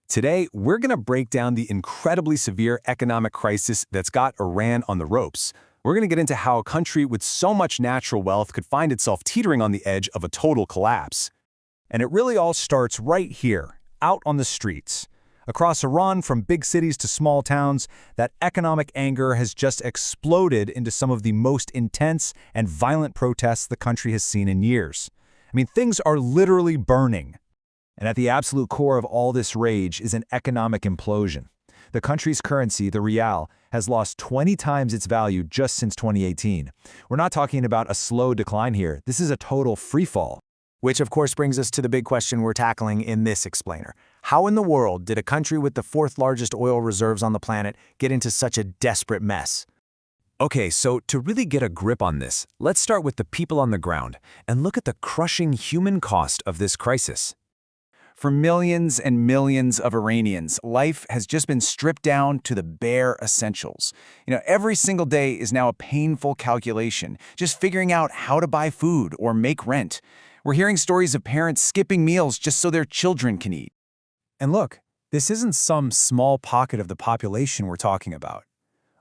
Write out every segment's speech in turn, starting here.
Today, we're going to break down the incredibly severe economic crisis that's got Iran on the ropes. We're going to get into how a country with so much natural wealth could find itself teetering on the edge of a total collapse. And it really all starts right here, out on the streets. Across Iran, from big cities to small towns, that economic anger has just exploded into some of the most intense and violent protests the country has seen in years. I mean, things are literally burning. And at the absolute core of all this rage is an economic implosion. The country's currency, the rial, has lost 20 times its value just since 2018. We're not talking about a slow decline here. This is a total freefall. Which of course brings us to the big question we're tackling in this explainer. How in the world did a country with the fourth largest oil reserves on the planet get into such a desperate mess? Okay, so to really get a grip on this, let's start with the people on the ground and look at the crushing human cost of this crisis. For millions and millions of Iranians, life has just been stripped down to the bare essentials. Every single day is now a painful calculation, just figuring out how to buy food or make rent. We're hearing stories of parents skipping meals just so their children can eat. And look, this isn't some small pocket of the population we're talking about.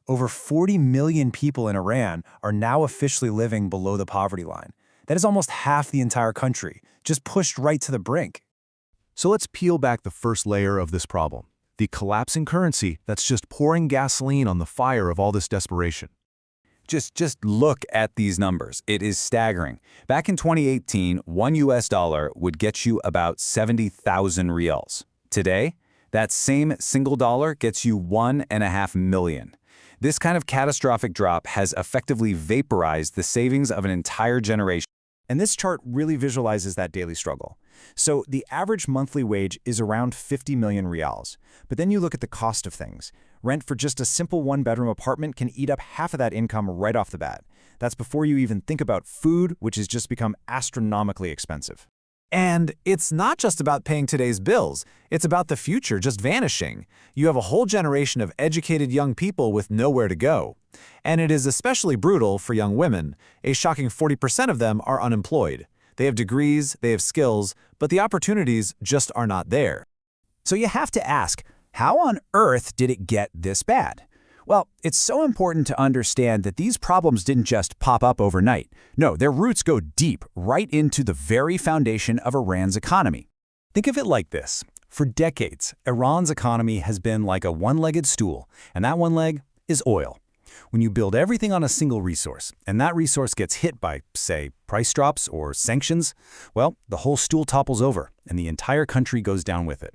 Over 40 million people in Iran are now officially living below the poverty line. That is almost half the entire country, just pushed right to the brink. So let's peel back the first layer of this problem, the collapsing currency that's just pouring gasoline on the fire of all this desperation. Just look at these numbers. It is staggering. Back in 2018, $1 would get you about 70,000 rials. Today, that same single dollar gets you 1.5 million. This kind of catastrophic drop has effectively vaporized the savings of an entire generation. And this chart really visualizes that daily struggle. So the average monthly wage is around 50 million rials. But then you look at the cost of things. Rent for just a simple one-bedroom apartment can eat up half of that income right off the bat. That's before you even think about food, which has just become astronomically expensive. And it's not just about paying today's bills. It's about the future just vanishing. You have a whole generation of educated young people with nowhere to go. And it is especially brutal for young women. A shocking 40% of them are unemployed. They have degrees, they have skills, but the opportunities just are not there. So you have to ask, how on earth did it get this bad? Well, it's so important to understand that these problems didn't just pop up overnight. No, their roots go deep, right into the very foundation of Iran's economy. Think of it like this. For decades, Iran's economy has been like a one-legged stool, and that one leg is oil. When you build everything on a single resource, and that resource gets hit by, say, price drops or sanctions, well, the whole stool topples over, and the entire country goes down with it.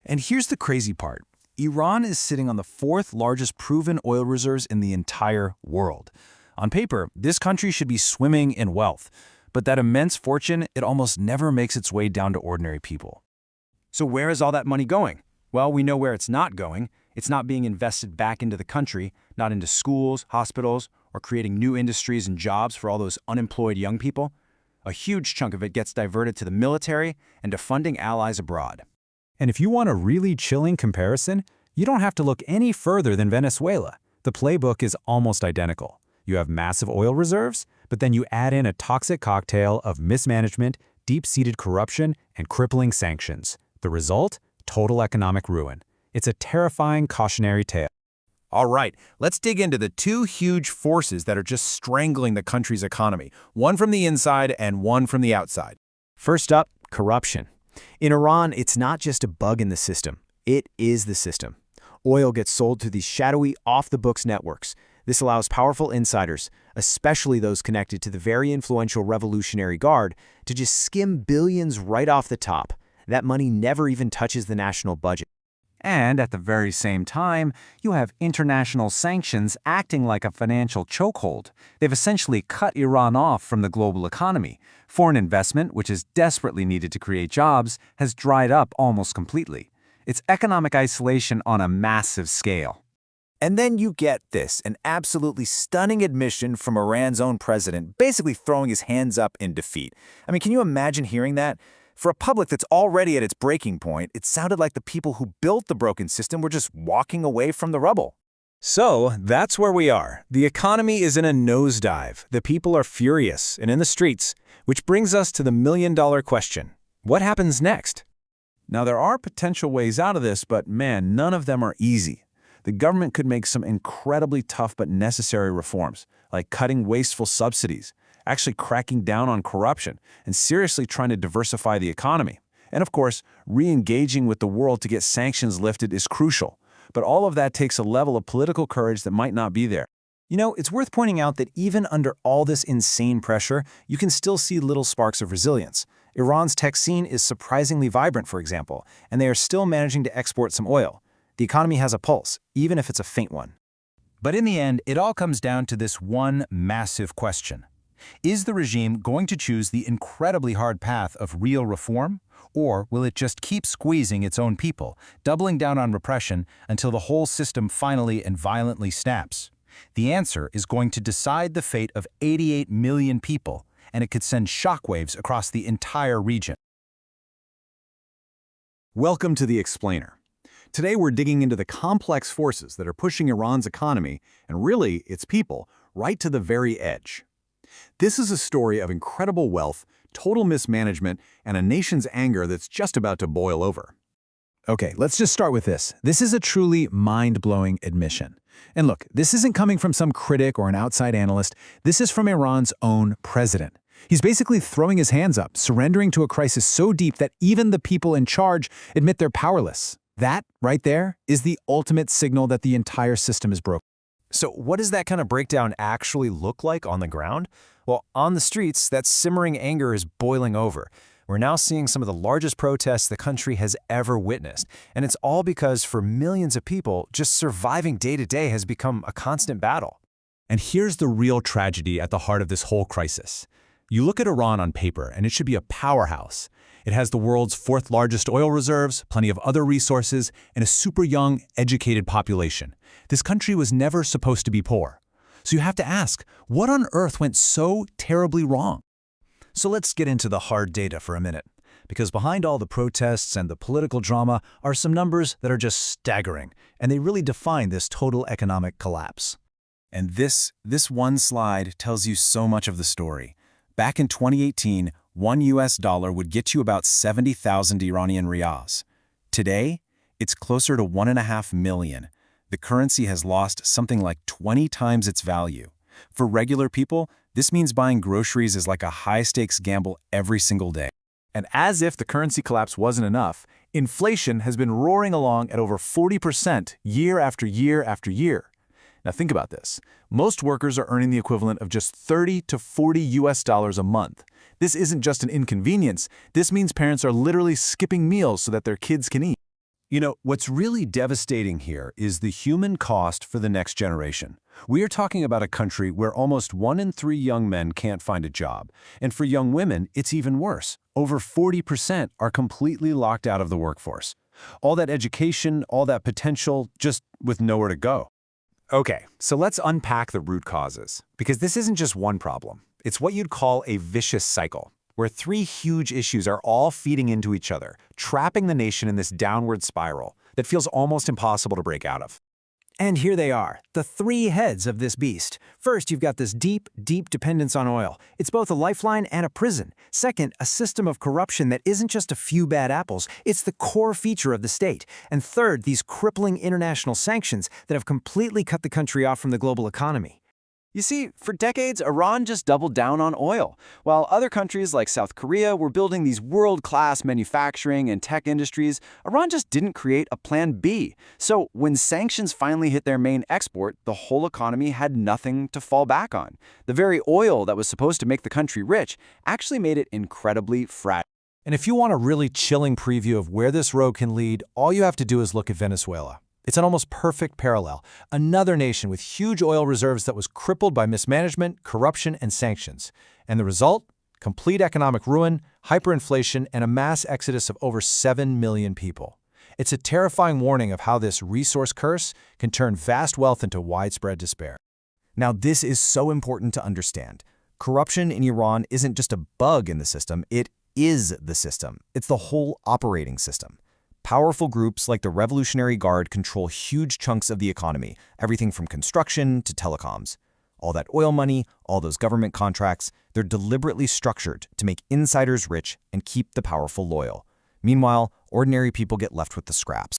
And here's the crazy part. Iran is sitting on the fourth largest proven oil reserves in the entire world. On paper, this country should be swimming in wealth, but that immense fortune, it almost never makes its way down to ordinary people. So where is all that money going? Well, we know where it's not going. It's not being invested back into the country, not into schools, hospitals, or creating new industries and jobs for all those unemployed young people. A huge chunk of it gets diverted to the military and to funding allies abroad. And if you want a really chilling comparison, you don't have to look any further than Venezuela. The playbook is almost identical. You have massive oil reserves, but then you add in a toxic cocktail of mismanagement, deep-seated corruption, and crippling sanctions. The result? Total economic ruin. It's a terrifying cautionary tale. All right, let's dig into the two huge forces that are just strangling the country's economy, one from the inside and one from the outside. First up, corruption. In Iran, it's not just a bug in the system. It is the system. Oil gets sold through these shadowy, off-the-books networks. This allows powerful insiders, especially those connected to the very influential Revolutionary Guard, to just skim billions right off the top. That money never even touches the national budget. And at the very same time, you have international sanctions acting like a financial chokehold. They've essentially cut Iran off from the global economy. Foreign investment, which is desperately needed to create jobs, has dried up almost completely. It's economic isolation on a massive scale. And then you get this, an absolutely stunning admission from Iran's own president, basically throwing his hands up in defeat. I mean, can you imagine hearing that? For a public that's already at its breaking point, it sounded like the people who built the broken system were just walking away from the rubble. So that's where we are. The economy is in a nosedive. The people are furious and in the streets, which brings us to the million-dollar question. What happens next? Now, there are potential ways out of this, but man, none of them are easy. The government could make some incredibly tough but necessary reforms, like cutting wasteful subsidies, actually cracking down on corruption, and seriously trying to diversify the economy. And of course, re-engaging with the world to get sanctions lifted is crucial. But all of that takes a level of political courage that might not be there. You know, it's worth pointing out that even under all this insane pressure, you can still see little sparks of resilience. Iran's tech scene is surprisingly vibrant, for example, and they are still managing to export some oil. The economy has a pulse, even if it's a faint one. But in the end, it all comes down to this one massive question. Is the regime going to choose the incredibly hard path of real reform, or will it just keep squeezing its own people, doubling down on repression until the whole system finally and violently snaps? The answer is going to decide the fate of 88 million people, and it could send shockwaves across the entire region. Welcome to The Explainer. Today we're digging into the complex forces that are pushing Iran's economy, and really its people, right to the very edge. This is a story of incredible wealth, total mismanagement, and a nation's anger that's just about to boil over. Okay, let's just start with this. This is a truly mind-blowing admission. And look, this isn't coming from some critic or an outside analyst. This is from Iran's own president. He's basically throwing his hands up, surrendering to a crisis so deep that even the people in charge admit they're powerless. That, right there, is the ultimate signal that the entire system is broken. So what does that kind of breakdown actually look like on the ground? Well, on the streets, that simmering anger is boiling over. We're now seeing some of the largest protests the country has ever witnessed. And it's all because for millions of people, just surviving day to day has become a constant battle. And here's the real tragedy at the heart of this whole crisis. You look at Iran on paper, and it should be a powerhouse. It has the world's fourth largest oil reserves, plenty of other resources, and a super young, educated population. This country was never supposed to be poor. So you have to ask, what on earth went so terribly wrong? So let's get into the hard data for a minute, because behind all the protests and the political drama are some numbers that are just staggering, and they really define this total economic collapse. And this one slide tells you so much of the story. Back in 2018, $1 would get you about 70,000 Iranian riyals. Today, it's closer to 1.5 million. The currency has lost something like 20 times its value. For regular people, this means buying groceries is like a high-stakes gamble every single day. And as if the currency collapse wasn't enough, inflation has been roaring along at over 40% year after year after year. Now think about this. Most workers are earning the equivalent of just $30 to $40 a month. This isn't just an inconvenience. This means parents are literally skipping meals so that their kids can eat. You know, what's really devastating here is the human cost for the next generation. We are talking about a country where almost 1 in 3 young men can't find a job. And for young women, it's even worse. Over 40% are completely locked out of the workforce. All that education, all that potential, just with nowhere to go. Okay, so let's unpack the root causes, because this isn't just one problem. It's what you'd call a vicious cycle, where 3 huge issues are all feeding into each other, trapping the nation in this downward spiral that feels almost impossible to break out of. And here they are, the 3 heads of this beast. First, you've got this deep, deep dependence on oil. It's both a lifeline and a prison. Second, a system of corruption that isn't just a few bad apples, it's the core feature of the state. And third, these crippling international sanctions that have completely cut the country off from the global economy. You see, for decades, Iran just doubled down on oil, while other countries like South Korea were building these world-class manufacturing and tech industries. Iran just didn't create a plan B. So when sanctions finally hit their main export, the whole economy had nothing to fall back on. The very oil that was supposed to make the country rich actually made it incredibly fragile. And if you want a really chilling preview of where this road can lead, all you have to do is look at Venezuela. It's an almost perfect parallel. Another nation with huge oil reserves that was crippled by mismanagement, corruption, and sanctions. And the result? Complete economic ruin, hyperinflation, and a mass exodus of over 7 million people. It's a terrifying warning of how this resource curse can turn vast wealth into widespread despair. Now, this is so important to understand. Corruption in Iran isn't just a bug in the system, it is the system. It's the whole operating system. Powerful groups like the Revolutionary Guard control huge chunks of the economy, everything from construction to telecoms. All that oil money, all those government contracts, they're deliberately structured to make insiders rich and keep the powerful loyal. Meanwhile, ordinary people get left with the scraps.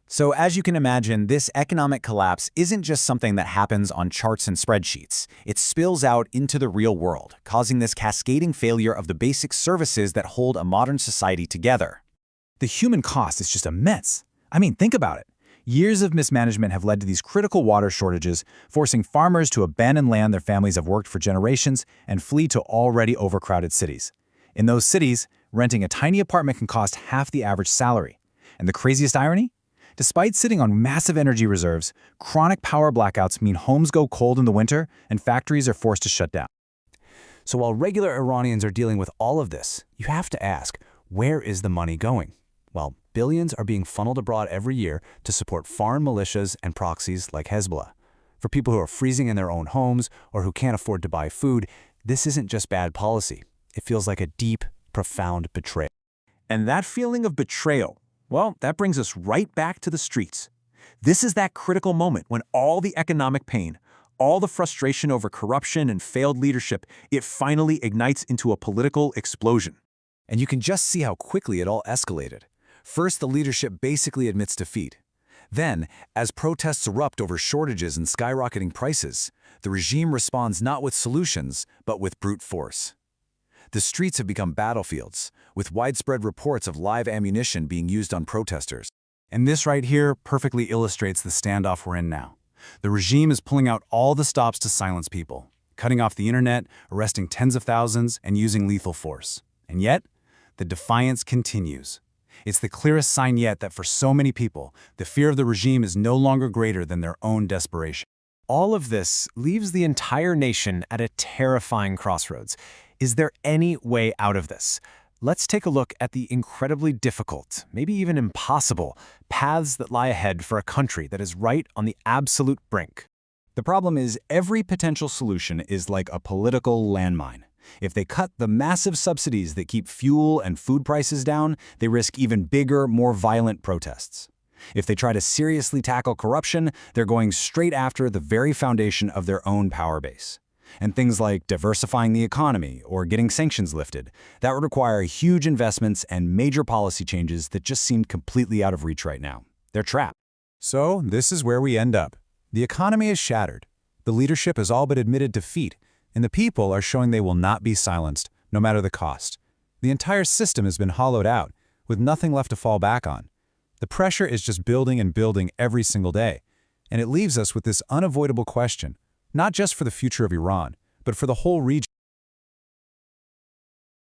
So as you can imagine, this economic collapse isn't just something that happens on charts and spreadsheets. It spills out into the real world, causing this cascading failure of the basic services that hold a modern society together. The human cost is just immense. I mean, think about it. Years of mismanagement have led to these critical water shortages, forcing farmers to abandon land their families have worked for generations and flee to already overcrowded cities. In those cities, renting a tiny apartment can cost half the average salary. And the craziest irony? Despite sitting on massive energy reserves, chronic power blackouts mean homes go cold in the winter and factories are forced to shut down. So while regular Iranians are dealing with all of this, you have to ask, where is the money going? Well, billions are being funneled abroad every year to support foreign militias and proxies like Hezbollah. For people who are freezing in their own homes or who can't afford to buy food, this isn't just bad policy. It feels like a deep, profound betrayal. And that feeling of betrayal, well, that brings us right back to the streets. This is that critical moment when all the economic pain, all the frustration over corruption and failed leadership, it finally ignites into a political explosion. And you can just see how quickly it all escalated. First, the leadership basically admits defeat. Then, as protests erupt over shortages and skyrocketing prices, the regime responds not with solutions, but with brute force. The streets have become battlefields, with widespread reports of live ammunition being used on protesters. And this right here perfectly illustrates the standoff we're in now. The regime is pulling out all the stops to silence people, cutting off the internet, arresting tens of thousands, and using lethal force. And yet, the defiance continues. It's the clearest sign yet that for so many people, the fear of the regime is no longer greater than their own desperation. All of this leaves the entire nation at a terrifying crossroads. Is there any way out of this? Let's take a look at the incredibly difficult, maybe even impossible, paths that lie ahead for a country that is right on the absolute brink. The problem is every potential solution is like a political landmine. If they cut the massive subsidies that keep fuel and food prices down, they risk even bigger, more violent protests. If they try to seriously tackle corruption, they're going straight after the very foundation of their own power base. And things like diversifying the economy or getting sanctions lifted, that would require huge investments and major policy changes that just seem completely out of reach right now. They're trapped. So, this is where we end up. The economy is shattered. The leadership has all but admitted defeat, and the people are showing they will not be silenced, no matter the cost. The entire system has been hollowed out, with nothing left to fall back on. The pressure is just building and building every single day, and it leaves us with this unavoidable question, not just for the future of Iran, but for the whole region.